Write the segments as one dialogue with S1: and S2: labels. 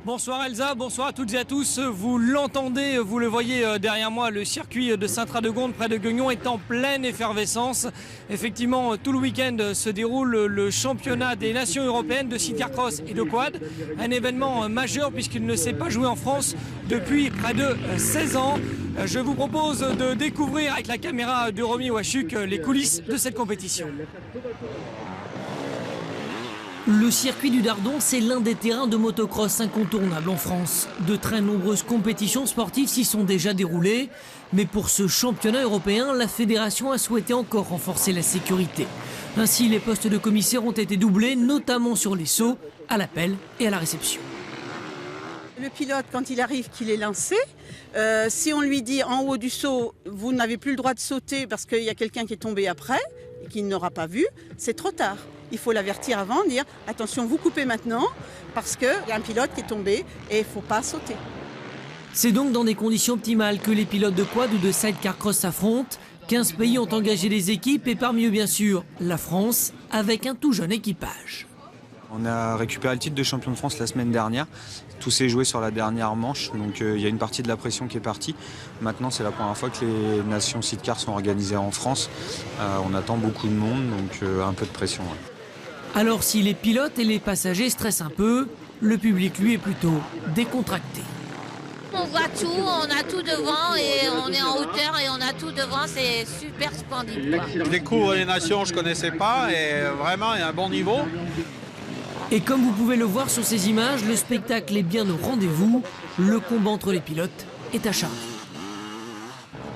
S1: Bonsoir Elsa, bonsoir à toutes et à tous. Vous l'entendez, vous le voyez derrière moi, le circuit de Saint-Radegonde près de Guignon est en pleine effervescence. Effectivement, tout le week-end se déroule le championnat des nations européennes de cyclocross et de quad. Un événement majeur puisqu'il ne s'est pas joué en France depuis près de 16 ans. Je vous propose de découvrir avec la caméra de Romy Wachuk les coulisses de cette compétition.
S2: Le circuit du Dardon, c'est l'un des terrains de motocross incontournables en France. De très nombreuses compétitions sportives s'y sont déjà déroulées. Mais pour ce championnat européen, la fédération a souhaité encore renforcer la sécurité. Ainsi, les postes de commissaires ont été doublés, notamment sur les sauts, à l'appel et à la réception.
S3: Le pilote, quand il arrive, qu'il est lancé, si on lui dit en haut du saut, vous n'avez plus le droit de sauter parce qu'il y a quelqu'un qui est tombé après et qui n'aura pas vu, c'est trop tard. Il faut l'avertir avant, dire attention, vous coupez maintenant parce qu'il y a un pilote qui est tombé et il ne faut pas sauter.
S2: C'est donc dans des conditions optimales que les pilotes de quad ou de sidecar cross s'affrontent. 15 pays ont engagé des équipes et parmi eux bien sûr la France avec un tout jeune équipage.
S4: On a récupéré le titre de champion de France la semaine dernière. Tout s'est joué sur la dernière manche, donc il y a une partie de la pression qui est partie. Maintenant, c'est la première fois que les nations sidecar sont organisées en France. On attend beaucoup de monde, donc un peu de pression. Ouais.
S2: Alors si les pilotes et les passagers stressent un peu, le public lui est plutôt décontracté.
S5: On voit tout, on a tout devant et on est en hauteur et on a tout devant, c'est super splendide, quoi.
S6: Je découvre les nations, je ne connaissais pas et vraiment il y a un bon niveau.
S2: Et comme vous pouvez le voir sur ces images, le spectacle est bien au rendez-vous. Le combat entre les pilotes est acharné.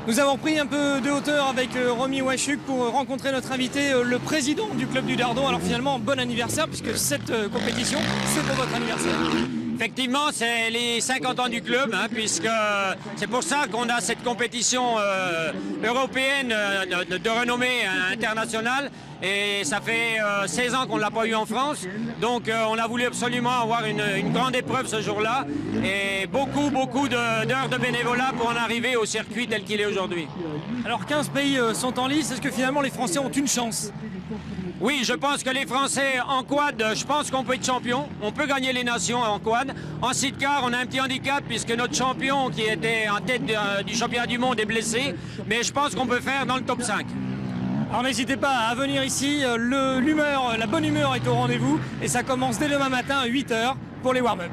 S1: Nous avons pris un peu de hauteur avec Romy Wachuk pour rencontrer notre invité, le président du club du Dardon. Alors finalement, bon anniversaire puisque cette compétition, c'est pour votre anniversaire.
S7: Effectivement, c'est les 50 ans du club, puisque c'est pour ça qu'on a cette compétition européenne de renommée internationale. Et ça fait 16 ans qu'on ne l'a pas eu en France. Donc on a voulu absolument avoir une grande épreuve ce jour-là. Et beaucoup d'heures de bénévolat pour en arriver au circuit tel qu'il est aujourd'hui.
S1: Alors 15 pays sont en lice. Est-ce que finalement les Français ont une chance ?
S7: Oui, je pense que les Français en quad, je pense qu'on peut être champion. On peut gagner les nations en quad. En sidecar, on a un petit handicap puisque notre champion qui était en tête du championnat du monde est blessé. Mais je pense qu'on peut faire dans le top 5.
S1: Alors n'hésitez pas à venir ici. La bonne humeur est au rendez-vous. Et ça commence dès demain matin à 8 h pour les warm-up.